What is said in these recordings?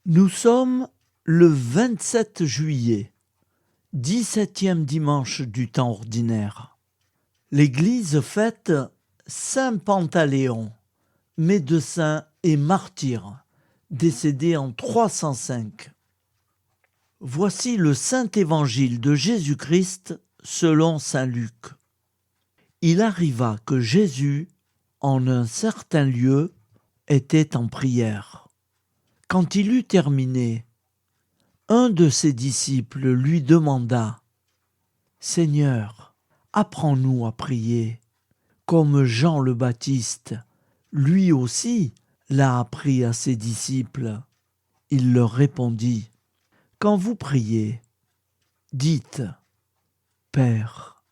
Nous sommes le 27 juillet, 17e dimanche du temps ordinaire. L'Église fête Saint Pantaléon, médecin et martyr, décédé en 305. Voici le Saint Évangile de Jésus-Christ selon saint Luc. Il arriva que Jésus, en un certain lieu, était en prière. Quand il eut terminé, un de ses disciples lui demanda « Seigneur, apprends-nous à prier, comme Jean le Baptiste, lui aussi l'a appris à ses disciples. » Il leur répondit « Quand vous priez, dites « Père,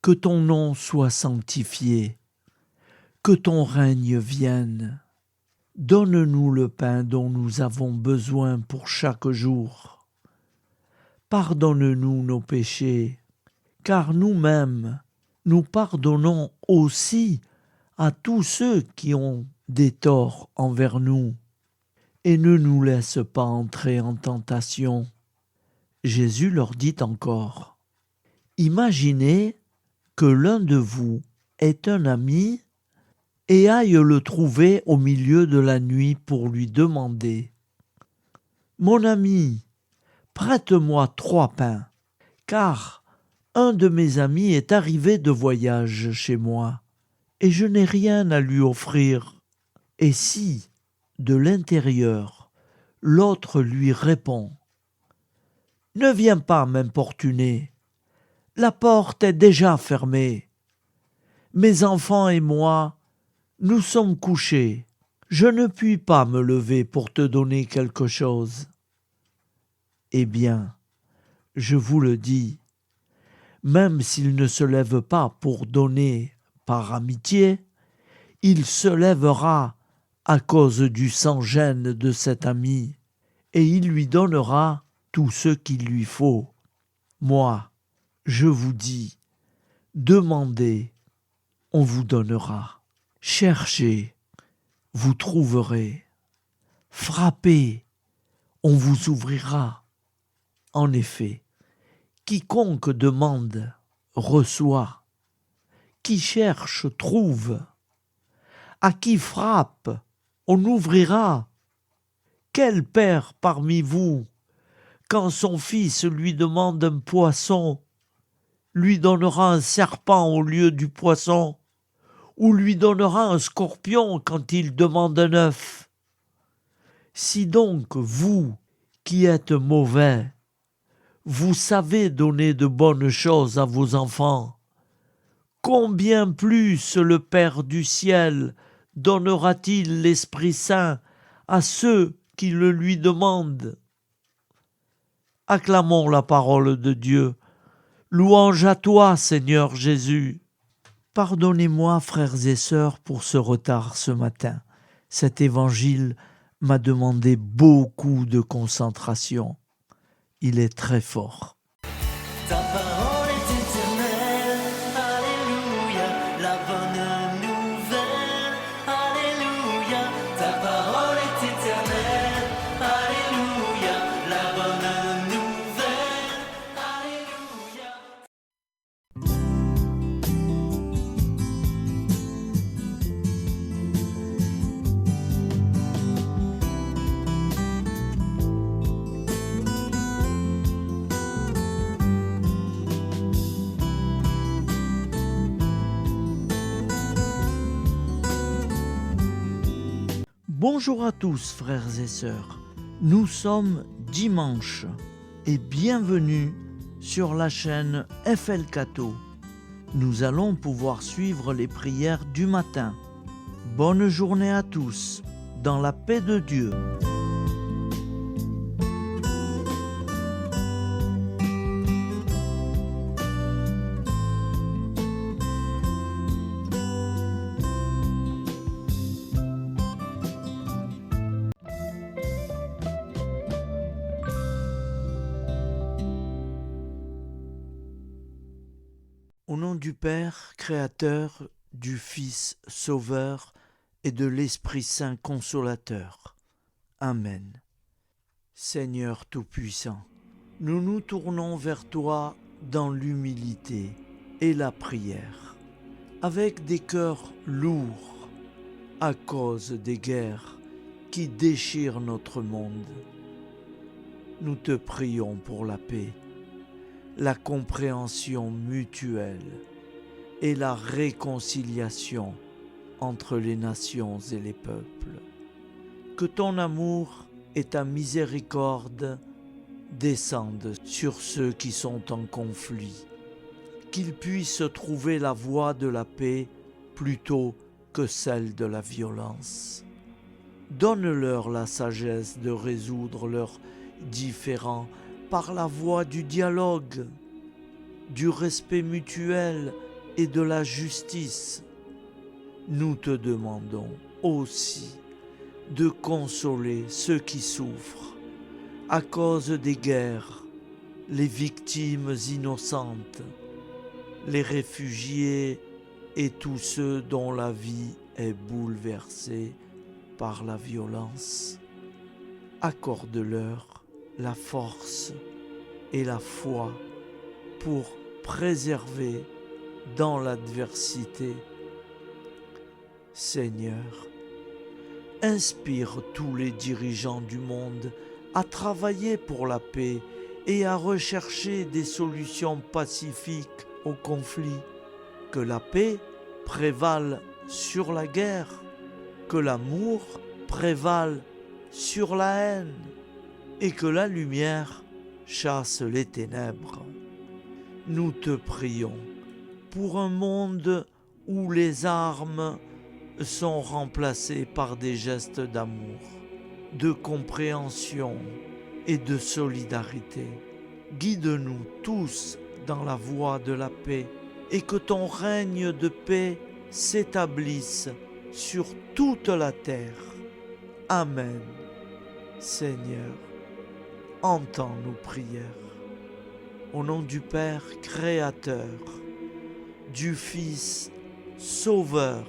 que ton nom soit sanctifié, que ton règne vienne. Donne-nous le pain dont nous avons besoin pour chaque jour. Pardonne-nous nos péchés, car nous-mêmes, nous pardonnons aussi à tous ceux qui ont des torts envers nous. Et ne nous laisse pas entrer en tentation. » Jésus leur dit encore, « Imaginez que l'un de vous est un ami et aille le trouver au milieu de la nuit pour lui demander « Mon ami, prête-moi 3 pains, car un de mes amis est arrivé de voyage chez moi, et je n'ai rien à lui offrir. » Et si, de l'intérieur, l'autre lui répond « Ne viens pas m'importuner, la porte est déjà fermée. Mes enfants et moi, nous sommes couchés, je ne puis pas me lever pour te donner quelque chose. » Eh bien, je vous le dis, même s'il ne se lève pas pour donner par amitié, il se lèvera à cause du sans-gêne de cet ami, et il lui donnera tout ce qu'il lui faut. Moi, je vous dis, demandez, on vous donnera. Cherchez, vous trouverez. Frappez, on vous ouvrira. En effet, quiconque demande, reçoit. Qui cherche, trouve. À qui frappe, on ouvrira. Quel père parmi vous, quand son fils lui demande un poisson, lui donnera un serpent au lieu du poisson, ou lui donnera un scorpion quand il demande un œuf? Si donc vous, qui êtes mauvais, vous savez donner de bonnes choses à vos enfants, combien plus le Père du ciel donnera-t-il l'Esprit Saint à ceux qui le lui demandent? Acclamons la parole de Dieu. Louange à toi, Seigneur Jésus. Pardonnez-moi, frères et sœurs, pour ce retard ce matin. Cet évangile m'a demandé beaucoup de concentration. Il est très fort. Ta parole est éternelle, alléluia, la bonne nouvelle, alléluia. Ta parole est éternelle, alléluia, la bonne nouvelle, alléluia. Bonjour à tous, frères et sœurs. Nous sommes dimanche et bienvenue sur la chaîne FL Cato. Nous allons pouvoir suivre les prières du matin. Bonne journée à tous, dans la paix de Dieu. Au nom du Père, Créateur, du Fils, Sauveur et de l'Esprit Saint Consolateur. Amen. Seigneur Tout-Puissant, nous nous tournons vers toi dans l'humilité et la prière, avec des cœurs lourds à cause des guerres qui déchirent notre monde. Nous te prions pour la paix, la compréhension mutuelle et la réconciliation entre les nations et les peuples. Que ton amour et ta miséricorde descendent sur ceux qui sont en conflit, qu'ils puissent trouver la voie de la paix plutôt que celle de la violence. Donne-leur la sagesse de résoudre leurs différends par la voie du dialogue, du respect mutuel et de la justice. Nous te demandons aussi de consoler ceux qui souffrent à cause des guerres, les victimes innocentes, les réfugiés et tous ceux dont la vie est bouleversée par la violence. Accorde-leur la force et la foi pour préserver dans l'adversité. Seigneur, inspire tous les dirigeants du monde à travailler pour la paix et à rechercher des solutions pacifiques aux conflits. Que la paix prévale sur la guerre, que l'amour prévale sur la haine et que la lumière chasse les ténèbres. Nous te prions pour un monde où les armes sont remplacées par des gestes d'amour, de compréhension et de solidarité. Guide-nous tous dans la voie de la paix et que ton règne de paix s'établisse sur toute la terre. Amen. Seigneur, entends nos prières. Au nom du Père Créateur, du Fils Sauveur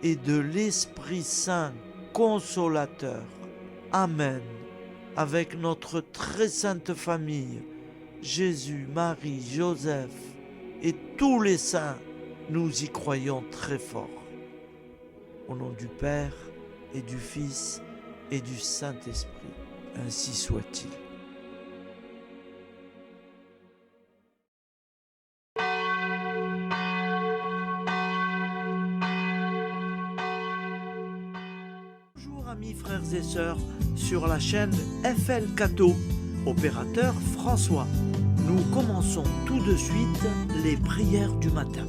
et de l'Esprit Saint Consolateur. Amen. Avec notre très sainte famille, Jésus, Marie, Joseph et tous les saints, nous y croyons très fort. Au nom du Père et du Fils et du Saint-Esprit, ainsi soit-il. Bonjour amis frères et sœurs sur la chaîne FL Cato, opérateur François. Nous commençons tout de suite les prières du matin.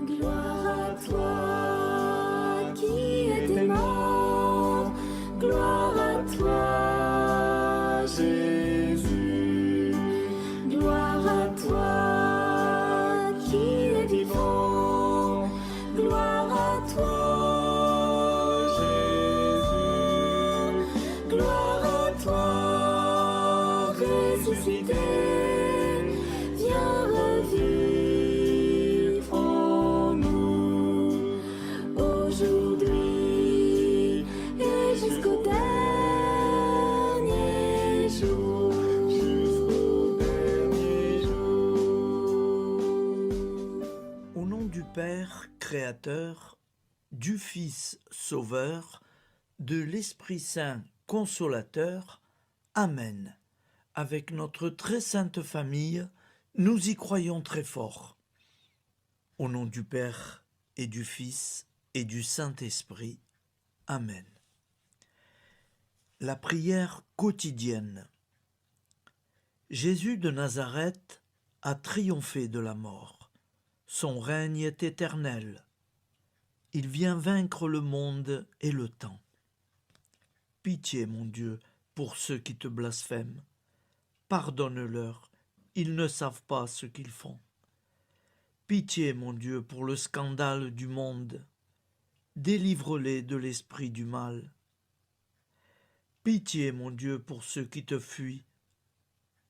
Gloire à toi qui es mort, gloire à toi Jésus, gloire à toi qui es vivant, gloire à toi Jésus, gloire à toi ressuscité, viens revivre en nous aujourd'hui et jusqu'au dernier jour. Au nom du Père Créateur, du Fils Sauveur, de l'Esprit Saint Consolateur. Amen. Avec notre très sainte famille, nous y croyons très fort. Au nom du Père et du Fils et du Saint-Esprit. Amen. La prière quotidienne. Jésus de Nazareth a triomphé de la mort. Son règne est éternel. Il vient vaincre le monde et le temps. Pitié, mon Dieu, pour ceux qui te blasphèment. Pardonne-leur, ils ne savent pas ce qu'ils font. Pitié, mon Dieu, pour le scandale du monde. Délivre-les de l'esprit du mal. Pitié, mon Dieu, pour ceux qui te fuient.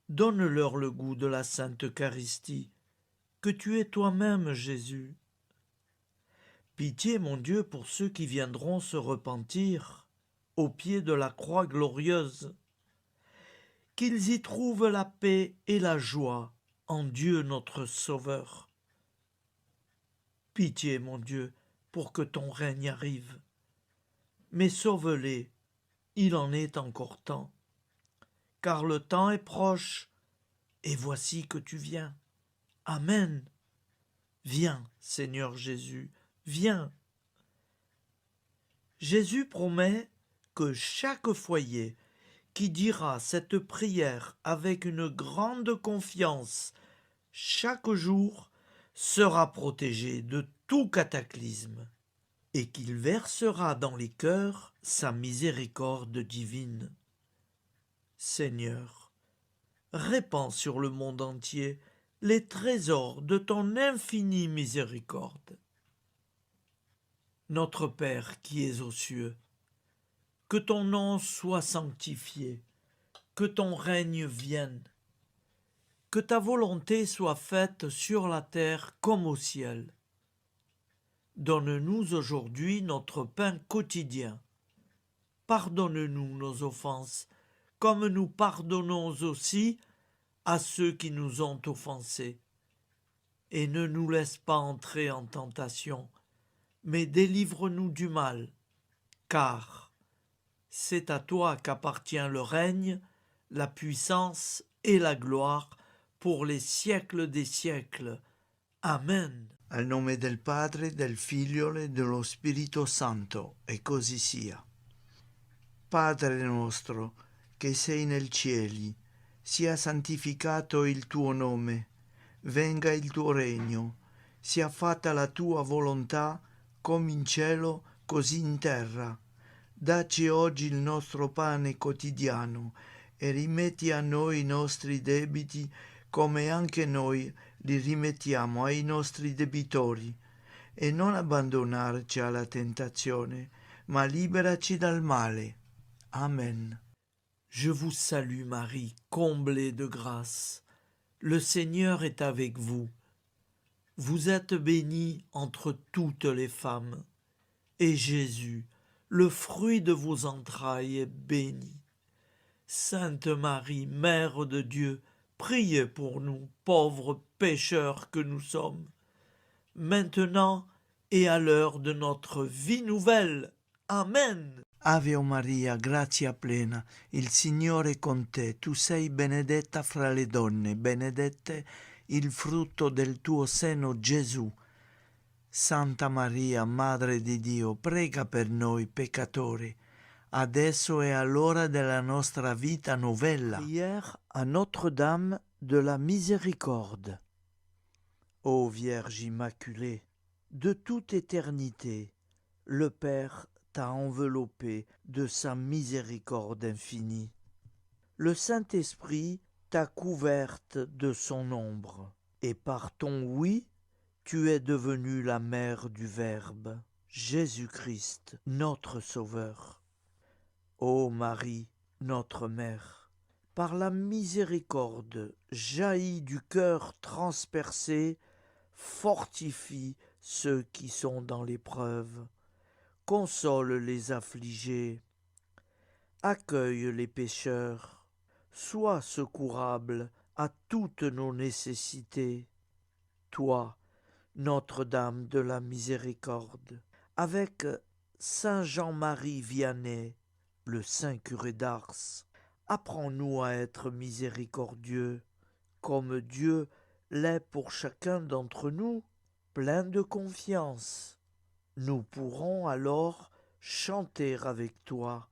Donne-leur le goût de la sainte Eucharistie, que tu es toi-même, Jésus. Pitié, mon Dieu, pour ceux qui viendront se repentir au pied de la croix glorieuse, qu'ils y trouvent la paix et la joie en Dieu notre Sauveur. Pitié, mon Dieu, pour que ton règne arrive. Mais sauve-les, il en est encore temps, car le temps est proche, et voici que tu viens. Amen. Viens, Seigneur Jésus, viens. Jésus promet que chaque foyer qui dira cette prière avec une grande confiance chaque jour sera protégé de tout cataclysme et qu'il versera dans les cœurs sa miséricorde divine. Seigneur, répands sur le monde entier les trésors de ton infinie miséricorde. Notre Père qui es aux cieux, que ton nom soit sanctifié, que ton règne vienne, que ta volonté soit faite sur la terre comme au ciel. Donne-nous aujourd'hui notre pain quotidien. Pardonne-nous nos offenses, comme nous pardonnons aussi à ceux qui nous ont offensés. Et ne nous laisse pas entrer en tentation, mais délivre-nous du mal, car c'est à toi qu'appartient le règne, la puissance et la gloire pour les siècles des siècles. Amen. Al nome del Padre, del Figlio e dello Spirito Santo, e così sia. Padre nostro, che sei nel cieli, sia santificato il tuo nome, venga il tuo regno, sia fatta la tua volontà, come in cielo, così in terra. Dacci oggi il nostro pane quotidiano e rimetti a noi i nostri debiti come anche noi li rimettiamo ai nostri debitori, e non abbandonarci alla tentazione, ma liberaci dal male. Amen. Je vous salue Marie, comblée de grâce. Le Seigneur est avec vous. Vous êtes bénie entre toutes les femmes, et Jésus, le fruit de vos entrailles, est béni. Sainte Marie, Mère de Dieu, priez pour nous, pauvres pécheurs que nous sommes, maintenant et à l'heure de notre vie nouvelle. Amen. Ave Maria, grazia plena, il Signore è con te, tu sei benedetta fra le donne, benedetto il frutto del tuo seno, Gesù. Santa Maria, Madre di Dio, prega per noi peccatori, adesso e all'ora della nostra vita novella. Prière à Notre-Dame de la Miséricorde. Ô Vierge Immaculée, De toute éternité, le Père t'a enveloppé de sa miséricorde infinie. Le Saint-Esprit t'a couverte de son ombre, et par ton oui, tu es devenue la mère du Verbe, Jésus-Christ, notre Sauveur. Ô Marie, notre Mère, par la miséricorde jaillie du cœur transpercé, fortifie ceux qui sont dans l'épreuve, console les affligés, accueille les pécheurs, sois secourable à toutes nos nécessités. Toi, Notre-Dame de la Miséricorde, avec Saint Jean-Marie Vianney, le Saint curé d'Ars, apprends-nous à être miséricordieux, comme Dieu l'est pour chacun d'entre nous, plein de confiance. Nous pourrons alors chanter avec toi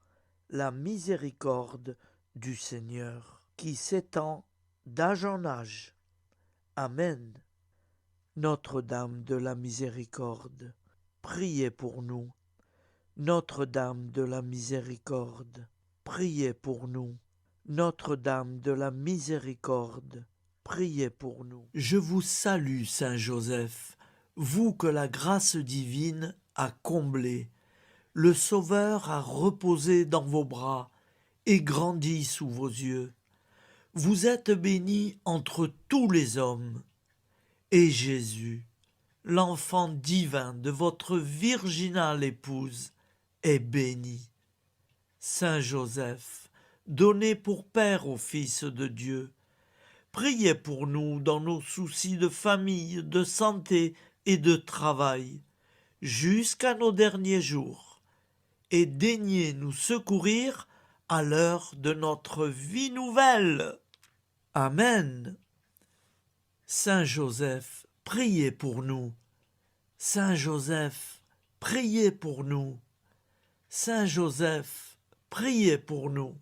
la miséricorde du Seigneur, qui s'étend d'âge en âge. Amen. Notre-Dame de la Miséricorde, priez pour nous. Notre-Dame de la Miséricorde, priez pour nous. Notre-Dame de la Miséricorde, priez pour nous. Je vous salue, Saint Joseph, vous que la grâce divine a comblé. Le Sauveur a reposé dans vos bras et grandi sous vos yeux. Vous êtes bénie entre tous les hommes, Et Jésus, l'enfant divin de votre virginale épouse, est béni. Saint Joseph, donné pour Père au Fils de Dieu, priez pour nous dans nos soucis de famille, de santé et de travail, jusqu'à nos derniers jours, et daignez nous secourir à l'heure de notre vie nouvelle. Amen. Saint Joseph, priez pour nous. Saint Joseph, priez pour nous. Saint Joseph, priez pour nous.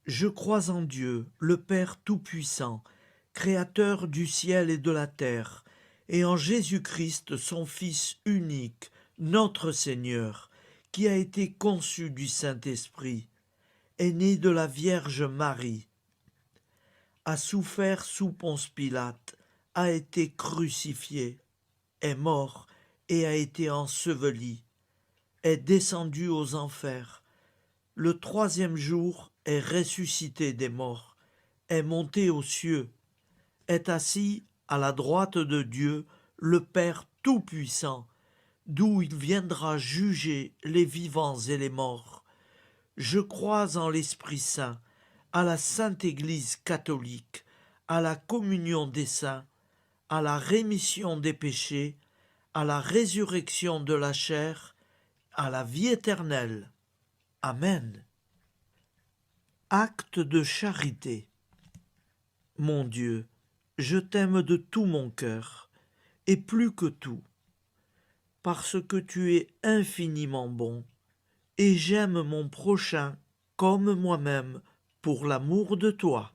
Je crois en Dieu, le Père Tout-Puissant, Créateur du ciel et de la terre, et en Jésus-Christ, son Fils unique, notre Seigneur, qui a été conçu du Saint-Esprit, est né de la Vierge Marie, a souffert sous Ponce Pilate, a été crucifié, est mort et a été enseveli, est descendu aux enfers, le troisième jour est ressuscité des morts, est monté aux cieux, est assis à la droite de Dieu, le Père Tout-Puissant, d'où il viendra juger les vivants et les morts. Je crois en l'Esprit Saint, à la Sainte Église catholique, à la communion des saints, à la rémission des péchés, à la résurrection de la chair, à la vie éternelle. Amen. Acte de charité. Mon Dieu, je t'aime de tout mon cœur, et plus que tout, parce que tu es infiniment bon, et j'aime mon prochain comme moi-même pour l'amour de toi.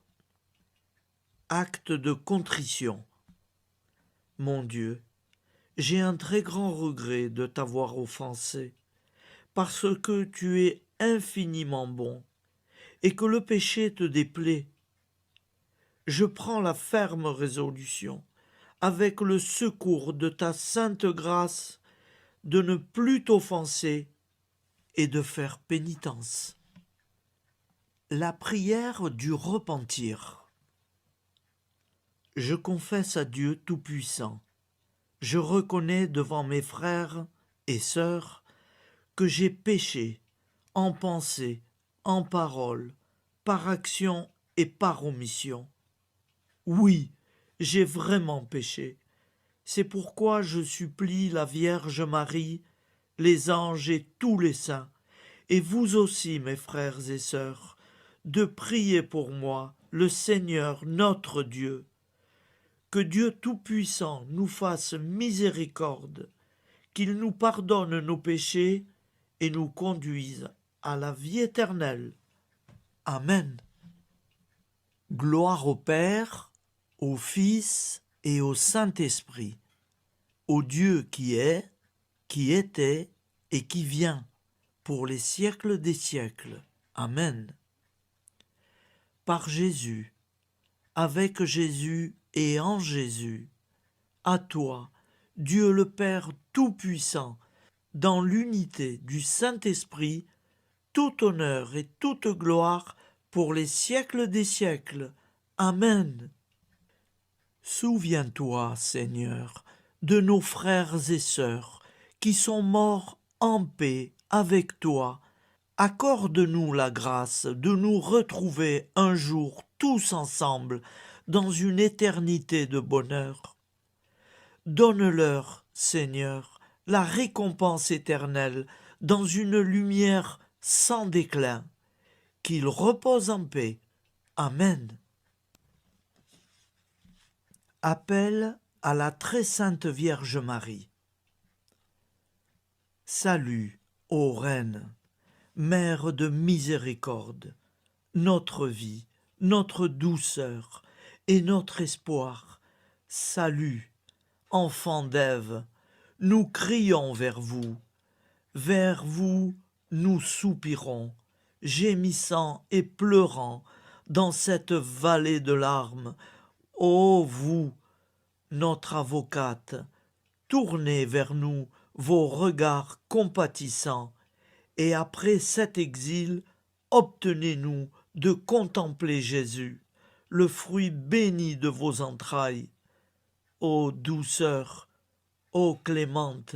Acte de contrition. Mon Dieu, j'ai un très grand regret de t'avoir offensé, parce que tu es infiniment bon, et que le péché te déplaît. Je prends la ferme résolution, avec le secours de ta sainte grâce, de ne plus t'offenser et de faire pénitence. La prière du repentir. Je confesse à Dieu Tout-Puissant, je reconnais devant mes frères et sœurs que j'ai péché en pensée, en parole, par action et par omission. Oui, j'ai vraiment péché. C'est pourquoi je supplie la Vierge Marie, les anges et tous les saints, et vous aussi, mes frères et sœurs, de prier pour moi, le Seigneur notre Dieu. Que Dieu Tout-Puissant nous fasse miséricorde, qu'il nous pardonne nos péchés et nous conduise à la vie éternelle. Amen. Gloire au Père, au Fils et au Saint-Esprit, au Dieu qui est, qui était et qui vient, pour les siècles des siècles. Amen. Par Jésus, avec Jésus et en Jésus, à toi, Dieu le Père Tout-Puissant, dans l'unité du Saint-Esprit, tout honneur et toute gloire pour les siècles des siècles. Amen. Souviens-toi, Seigneur, de nos frères et sœurs qui sont morts en paix avec toi. Accorde-nous la grâce de nous retrouver un jour tous ensemble dans une éternité de bonheur. Donne-leur, Seigneur, la récompense éternelle dans une lumière sans déclin. Qu'ils reposent en paix. Amen. Appel à la très sainte Vierge Marie. Salut, ô Reine, Mère de miséricorde, notre vie, notre douceur et notre espoir. Salut, enfant d'Ève, nous crions vers vous. Vers vous, nous soupirons, gémissant et pleurant dans cette vallée de larmes. Ô vous, notre avocate, tournez vers nous vos regards compatissants, et après cet exil, obtenez-nous de contempler Jésus, le fruit béni de vos entrailles. Ô douceur, ô clémente,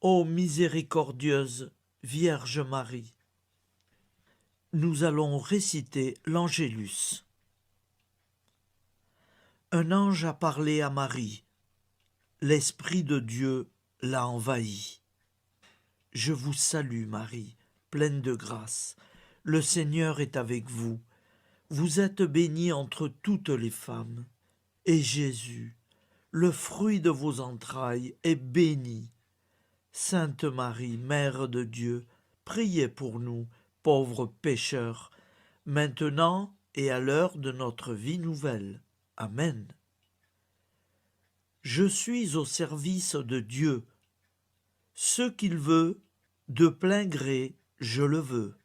ô miséricordieuse Vierge Marie. Nous allons réciter l'Angélus. Un ange a parlé à Marie. L'Esprit de Dieu l'a envahie. Je vous salue Marie, pleine de grâce. Le Seigneur est avec vous. Vous êtes bénie entre toutes les femmes. Et Jésus, le fruit de vos entrailles, est béni. Sainte Marie, Mère de Dieu, priez pour nous, pauvres pécheurs, maintenant et à l'heure de notre vie nouvelle. Amen. Je suis au service de Dieu. Ce qu'il veut, de plein gré, je le veux.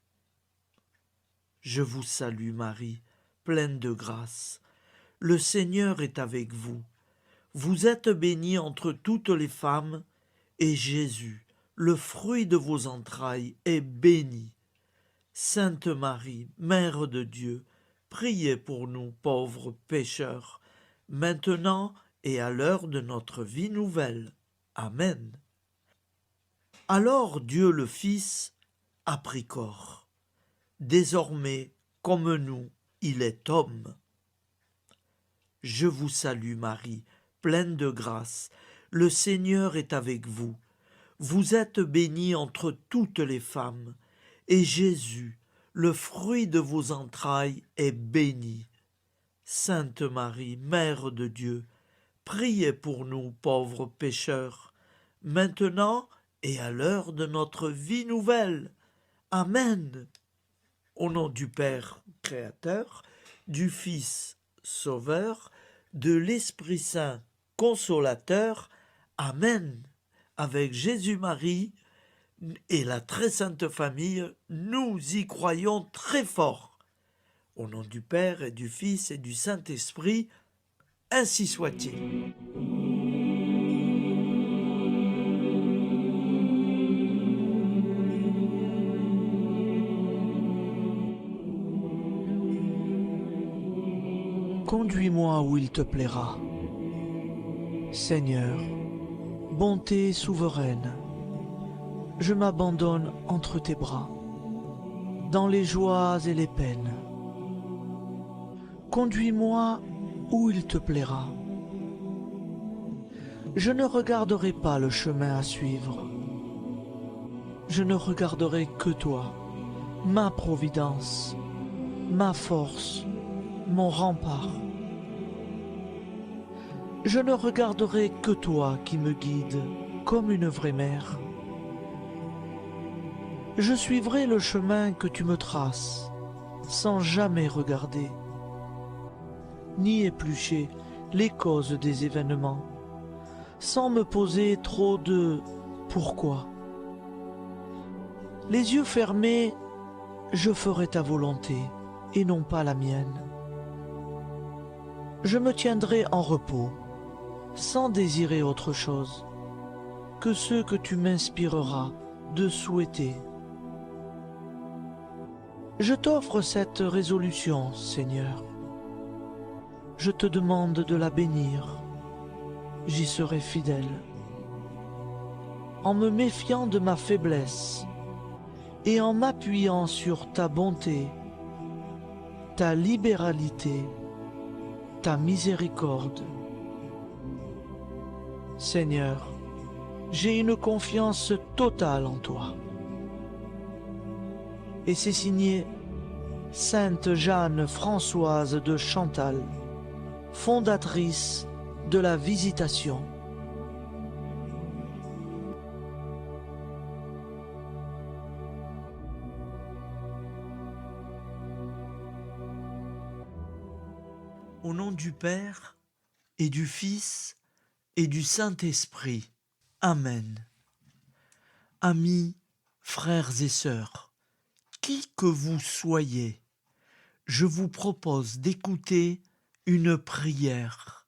Je vous salue Marie, pleine de grâce. Le Seigneur est avec vous. Vous êtes bénie entre toutes les femmes, et Jésus, le fruit de vos entrailles, est béni. Sainte Marie, Mère de Dieu, priez pour nous pauvres pécheurs, maintenant et à l'heure de notre vie nouvelle. Amen. Alors Dieu le Fils a pris corps. Désormais, comme nous, il est homme. Je vous salue Marie, pleine de grâce. Le Seigneur est avec vous. Vous êtes bénie entre toutes les femmes, et Jésus, le fruit de vos entrailles, est béni. Sainte Marie, Mère de Dieu, priez pour nous pauvres pécheurs, maintenant et à l'heure de notre vie nouvelle. Amen. Au nom du Père Créateur, du Fils Sauveur, de l'Esprit Saint Consolateur. Amen. Avec Jésus-Marie et la très sainte famille, nous y croyons très fort. Au nom du Père et du Fils et du Saint-Esprit, ainsi soit-il. Conduis-moi où il te plaira. Seigneur, bonté souveraine, je m'abandonne entre tes bras, dans les joies et les peines. Conduis-moi où il te plaira. Je ne regarderai pas le chemin à suivre. Je ne regarderai que toi, ma providence, ma force, mon rempart. Je ne regarderai que toi qui me guides comme une vraie mère. Je suivrai le chemin que tu me traces, sans jamais regarder, ni éplucher les causes des événements, sans me poser trop de « pourquoi ». Les yeux fermés, je ferai ta volonté et non pas la mienne. Je me tiendrai en repos, sans désirer autre chose que ce que tu m'inspireras de souhaiter. Je t'offre cette résolution, Seigneur. Je te demande de la bénir. J'y serai fidèle. En me méfiant de ma faiblesse et en m'appuyant sur ta bonté, ta libéralité, ta miséricorde. Seigneur, j'ai une confiance totale en toi. Et c'est signé Sainte Jeanne Françoise de Chantal, fondatrice de la Visitation. Au nom du Père et du Fils et du Saint-Esprit. Amen. Amis, frères et sœurs, qui que vous soyez, je vous propose d'écouter une prière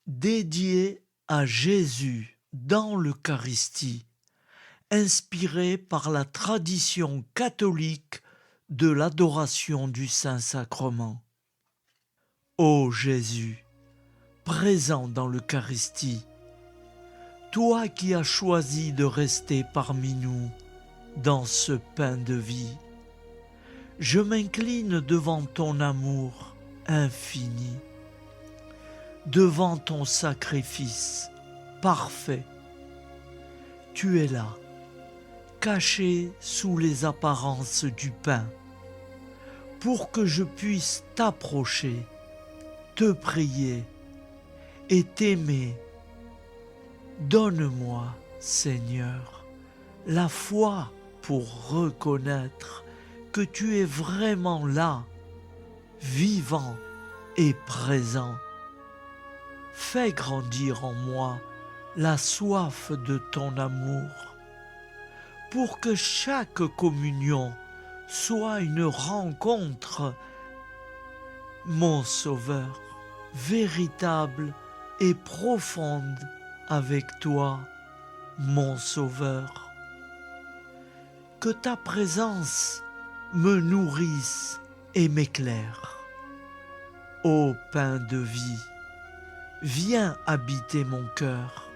dédiée à Jésus dans l'Eucharistie, inspirée par la tradition catholique de l'adoration du Saint-Sacrement. Ô Jésus, présent dans l'Eucharistie, toi qui as choisi de rester parmi nous dans ce pain de vie, je m'incline devant ton amour infini, devant ton sacrifice parfait. Tu es là, caché sous les apparences du pain, pour que je puisse t'approcher, te prier et t'aimer. Donne-moi, Seigneur, la foi pour reconnaître que tu es vraiment là, vivant et présent. Fais grandir en moi la soif de ton amour, pour que chaque communion soit une rencontre, mon Sauveur, véritable et profonde avec toi, mon Sauveur. Que ta présence me nourrisse et m'éclaire. Ô pain de vie, viens habiter mon cœur,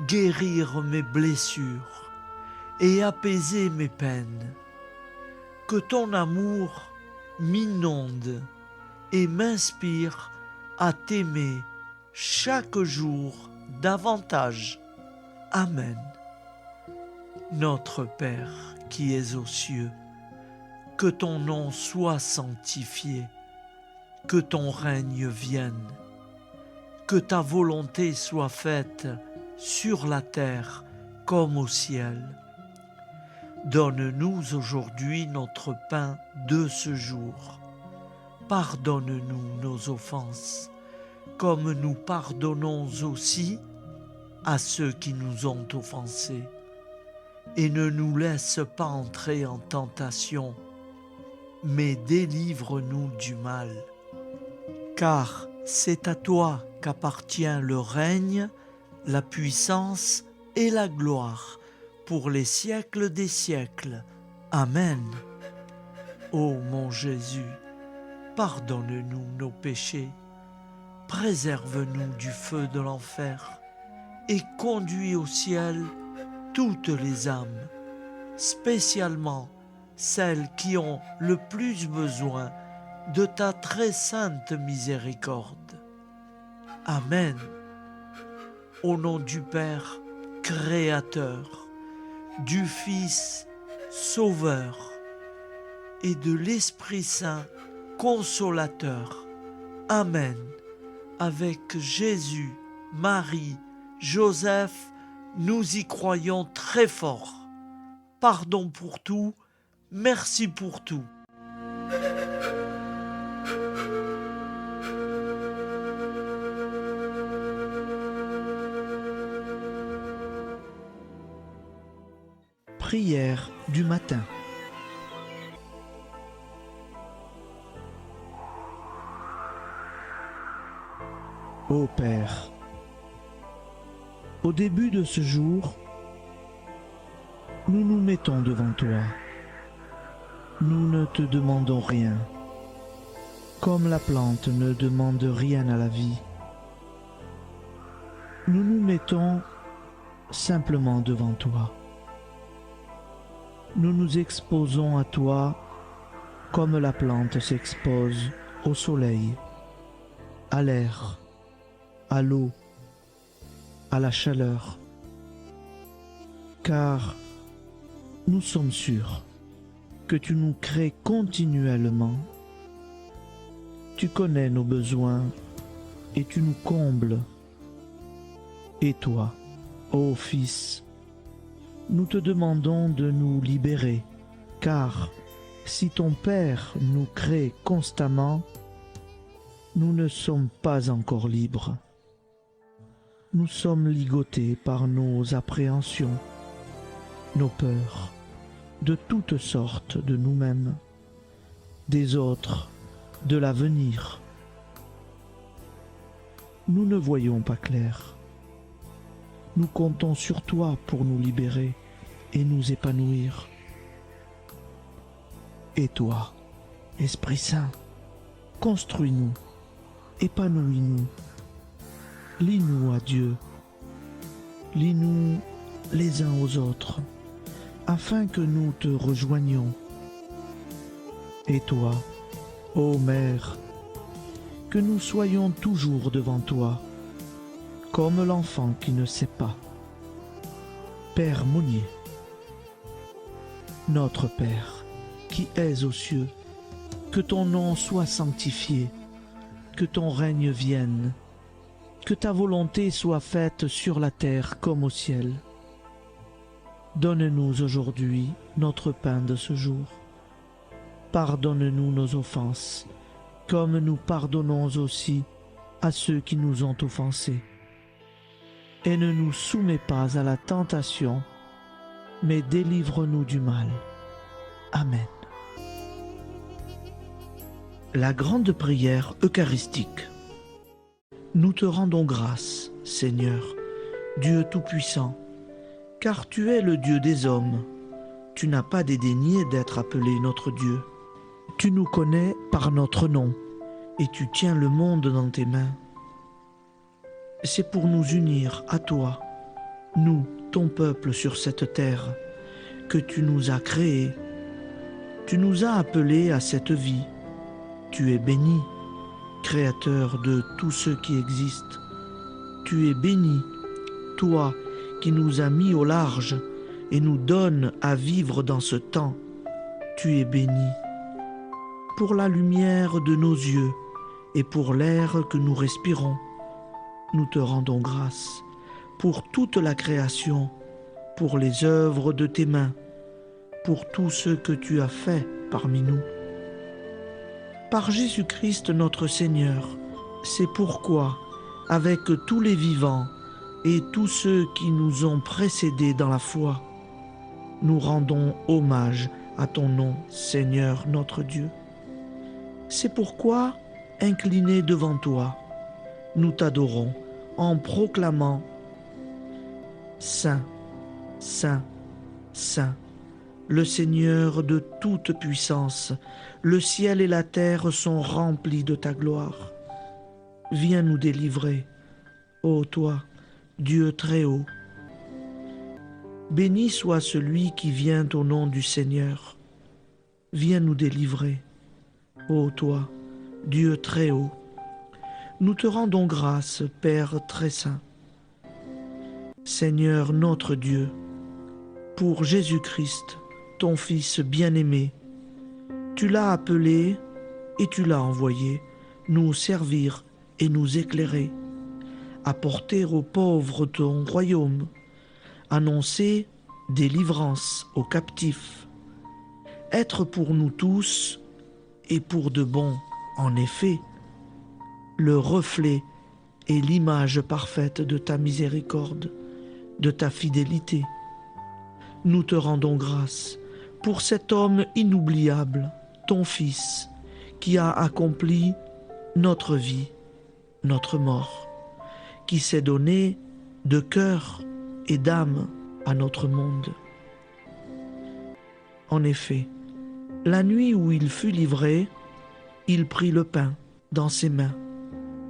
guérir mes blessures et apaiser mes peines. Que ton amour m'inonde et m'inspire à t'aimer chaque jour davantage. Amen. Notre Père qui es aux cieux, que ton nom soit sanctifié, que ton règne vienne, que ta volonté soit faite sur la terre comme au ciel. Donne-nous aujourd'hui notre pain de ce jour. Pardonne-nous nos offenses, comme nous pardonnons aussi à ceux qui nous ont offensés. Et ne nous laisse pas entrer en tentation, mais délivre-nous du mal. Car c'est à toi qu'appartient le règne, la puissance et la gloire pour les siècles des siècles. Amen. Ô mon Jésus, pardonne-nous nos péchés, préserve-nous du feu de l'enfer et conduis au ciel toutes les âmes, spécialement celles qui ont le plus besoin de ta très sainte miséricorde. Amen. Au nom du Père Créateur, du Fils Sauveur et de l'Esprit Saint Consolateur. Amen. Avec Jésus, Marie, Joseph, nous y croyons très fort. Pardon pour tout, merci pour tout. Prière du matin. Ô Père, au début de ce jour, nous nous mettons devant toi. Nous ne te demandons rien, comme la plante ne demande rien à la vie. Nous nous mettons simplement devant toi. Nous nous exposons à toi comme la plante s'expose au soleil, à l'air, à l'eau, à la chaleur, car nous sommes sûrs que tu nous crées continuellement. Tu connais nos besoins et tu nous combles. Et toi, ô Fils, nous te demandons de nous libérer, car si ton Père nous crée constamment, nous ne sommes pas encore libres. Nous sommes ligotés par nos appréhensions, nos peurs, de toutes sortes de nous-mêmes, des autres, de l'avenir. Nous ne voyons pas clair. Nous comptons sur toi pour nous libérer et nous épanouir. Et toi, Esprit Saint, construis-nous épanouis-nous. Lie-nous à Dieu. Lie-nous les uns aux autres, afin que nous te rejoignions. Et toi, ô Mère, que nous soyons toujours devant toi, comme l'enfant qui ne sait pas. Père Monnier, notre Père, qui es aux cieux, que ton nom soit sanctifié, que ton règne vienne, que ta volonté soit faite sur la terre comme au ciel. Donne-nous aujourd'hui notre pain de ce jour. Pardonne-nous nos offenses, comme nous pardonnons aussi à ceux qui nous ont offensés. Et ne nous soumets pas à la tentation, mais délivre-nous du mal. Amen. La grande prière eucharistique. Nous te rendons grâce, Seigneur, Dieu Tout-Puissant, car tu es le Dieu des hommes. Tu n'as pas dédaigné d'être appelé notre Dieu. Tu nous connais par notre nom, et tu tiens le monde dans tes mains. C'est pour nous unir à toi, nous, ton peuple sur cette terre, que tu nous as créés. Tu nous as appelés à cette vie. Tu es béni, Créateur de tous ceux qui existent. Tu es béni, toi qui nous as mis au large et nous donnes à vivre dans ce temps. Tu es béni. Pour la lumière de nos yeux et pour l'air que nous respirons, nous te rendons grâce. Pour toute la création, pour les œuvres de tes mains, pour tout ce que tu as fait parmi nous. Par Jésus-Christ notre Seigneur, c'est pourquoi, avec tous les vivants et tous ceux qui nous ont précédés dans la foi, nous rendons hommage à ton nom, Seigneur notre Dieu. C'est pourquoi, inclinés devant toi, nous t'adorons en proclamant « Saint, Saint, Saint ». Le Seigneur de toute puissance, le ciel et la terre sont remplis de ta gloire. Viens nous délivrer, ô toi, Dieu très haut. Béni soit celui qui vient au nom du Seigneur. Viens nous délivrer, ô toi, Dieu très haut. Nous te rendons grâce, Père très saint. Seigneur notre Dieu, pour Jésus-Christ, ton Fils bien-aimé, tu l'as appelé et tu l'as envoyé nous servir et nous éclairer, apporter aux pauvres ton royaume, annoncer délivrance aux captifs, être pour nous tous et pour de bon, en effet, le reflet et l'image parfaite de ta miséricorde, de ta fidélité. Nous te rendons grâce pour cet homme inoubliable, ton Fils, qui a accompli notre vie, notre mort, qui s'est donné de cœur et d'âme à notre monde. En effet, la nuit où il fut livré, il prit le pain dans ses mains,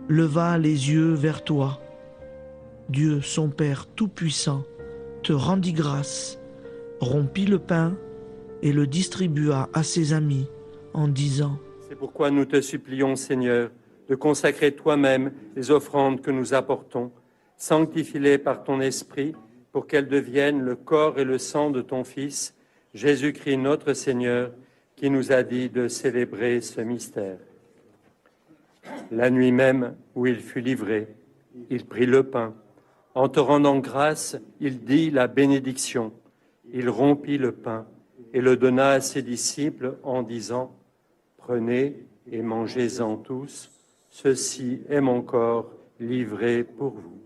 leva les yeux vers toi. Dieu, son Père Tout-Puissant, te rendit grâce, rompit le pain et le distribua à ses amis en disant : C'est pourquoi nous te supplions, Seigneur, de consacrer toi-même les offrandes que nous apportons. Sanctifie-les par ton Esprit pour qu'elles deviennent le corps et le sang de ton Fils, Jésus-Christ notre Seigneur, qui nous a dit de célébrer ce mystère. La nuit même où il fut livré, il prit le pain. En te rendant grâce, il dit la bénédiction. Il rompit le pain et le donna à ses disciples en disant : Prenez et mangez-en tous, ceci est mon corps livré pour vous.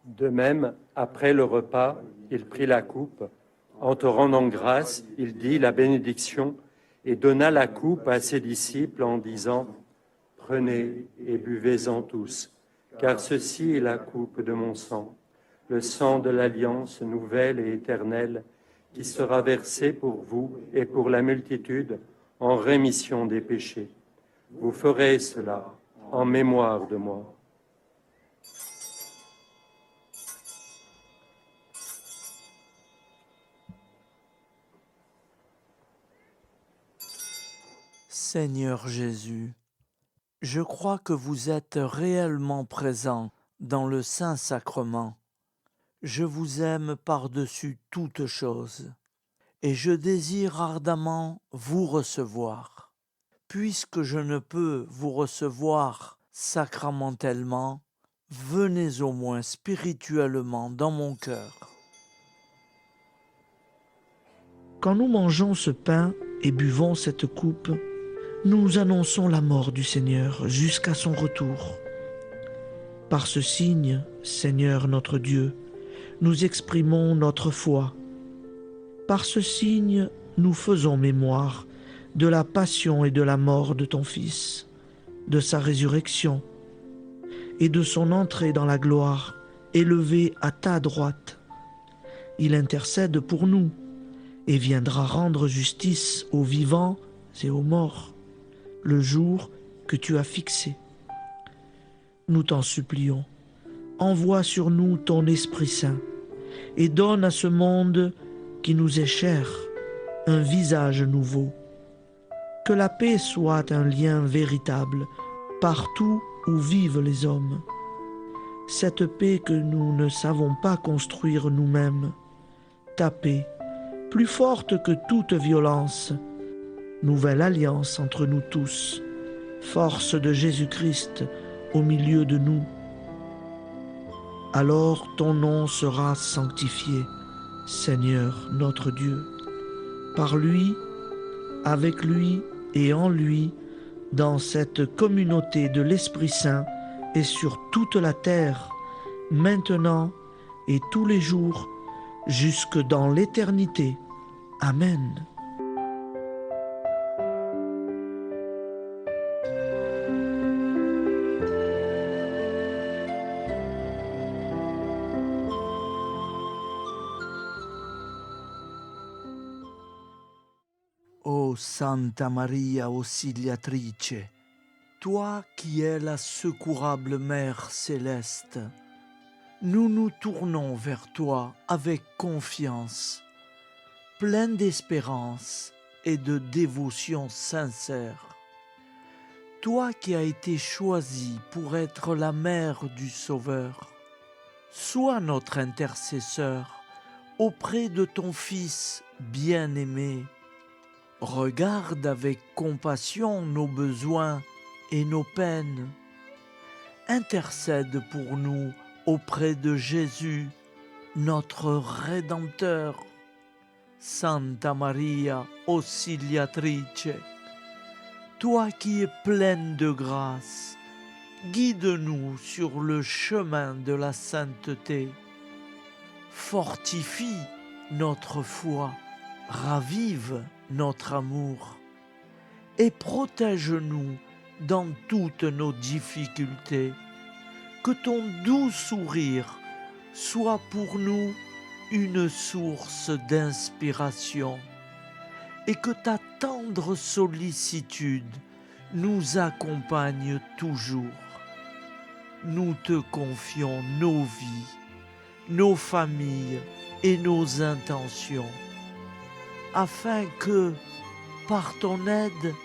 De même, après le repas, il prit la coupe. En te rendant grâce, il dit la bénédiction et donna la coupe à ses disciples en disant : Prenez et buvez-en tous. car ceci est la coupe de mon sang, le sang de l'alliance nouvelle et éternelle, qui sera versé pour vous et pour la multitude en rémission des péchés. Vous ferez cela en mémoire de moi. Seigneur Jésus, je crois que vous êtes réellement présent dans le Saint-Sacrement. Je vous aime par-dessus toute chose et je désire ardemment vous recevoir. Puisque je ne peux vous recevoir sacramentellement, venez au moins spirituellement dans mon cœur. Quand nous mangeons ce pain et buvons cette coupe, nous annonçons la mort du Seigneur jusqu'à son retour. Par ce signe, Seigneur notre Dieu, nous exprimons notre foi. Par ce signe, nous faisons mémoire de la passion et de la mort de ton Fils, de sa résurrection et de son entrée dans la gloire, élevé à ta droite. Il intercède pour nous et viendra rendre justice aux vivants et aux morts, le jour que tu as fixé. Nous t'en supplions, envoie sur nous ton Esprit Saint et donne à ce monde qui nous est cher un visage nouveau. Que la paix soit un lien véritable partout où vivent les hommes. Cette paix que nous ne savons pas construire nous-mêmes, ta paix, plus forte que toute violence, nouvelle alliance entre nous tous, force de Jésus-Christ au milieu de nous. Alors ton nom sera sanctifié, Seigneur notre Dieu. Par lui, avec lui et en lui, dans cette communauté de l'Esprit Saint et sur toute la terre, maintenant et tous les jours, jusque dans l'éternité. Amen. Ô Santa Maria Auxiliatrice, toi qui es la secourable Mère céleste, nous nous tournons vers toi avec confiance, plein d'espérance et de dévotion sincère. Toi qui as été choisie pour être la mère du Sauveur, sois notre intercesseur auprès de ton Fils bien-aimé. Regarde avec compassion nos besoins et nos peines. Intercède pour nous auprès de Jésus, notre Rédempteur. Santa Maria Auxiliatrice, toi qui es pleine de grâce, guide-nous sur le chemin de la sainteté. Fortifie notre foi, ravive notre amour et protège-nous dans toutes nos difficultés. Que ton doux sourire soit pour nous une source d'inspiration et que ta tendre sollicitude nous accompagne toujours. Nous te confions nos vies, nos familles et nos intentions, afin que, par ton aide,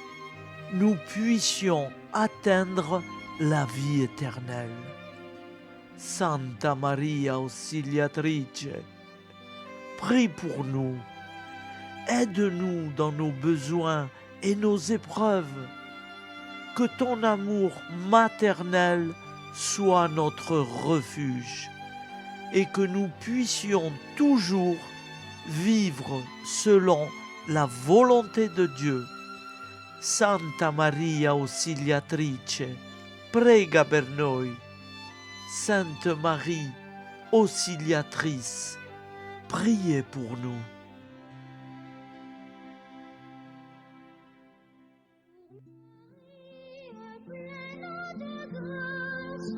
nous puissions atteindre la vie éternelle. Santa Maria Auxiliatrice, prie pour nous, aide-nous dans nos besoins et nos épreuves, que ton amour maternel soit notre refuge et que nous puissions toujours vivre selon la volonté de Dieu. Santa Maria Auxiliatrice, prega per noi. Sainte Marie, Auxiliatrice, priez pour nous. Pleine de grâce,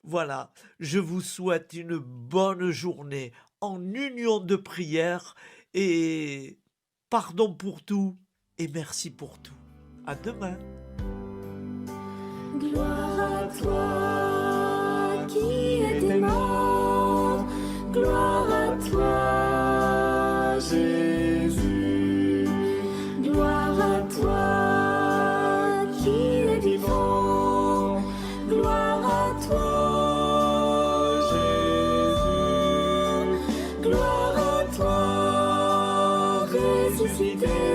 Voilà, je vous souhaite une bonne journée en union de prière et pardon pour tout et merci pour tout. À demain. Gloire à toi qui es mort, gloire à toi Jésus, gloire à toi qui es vivant, gloire à toi Jésus, gloire à toi ressuscité.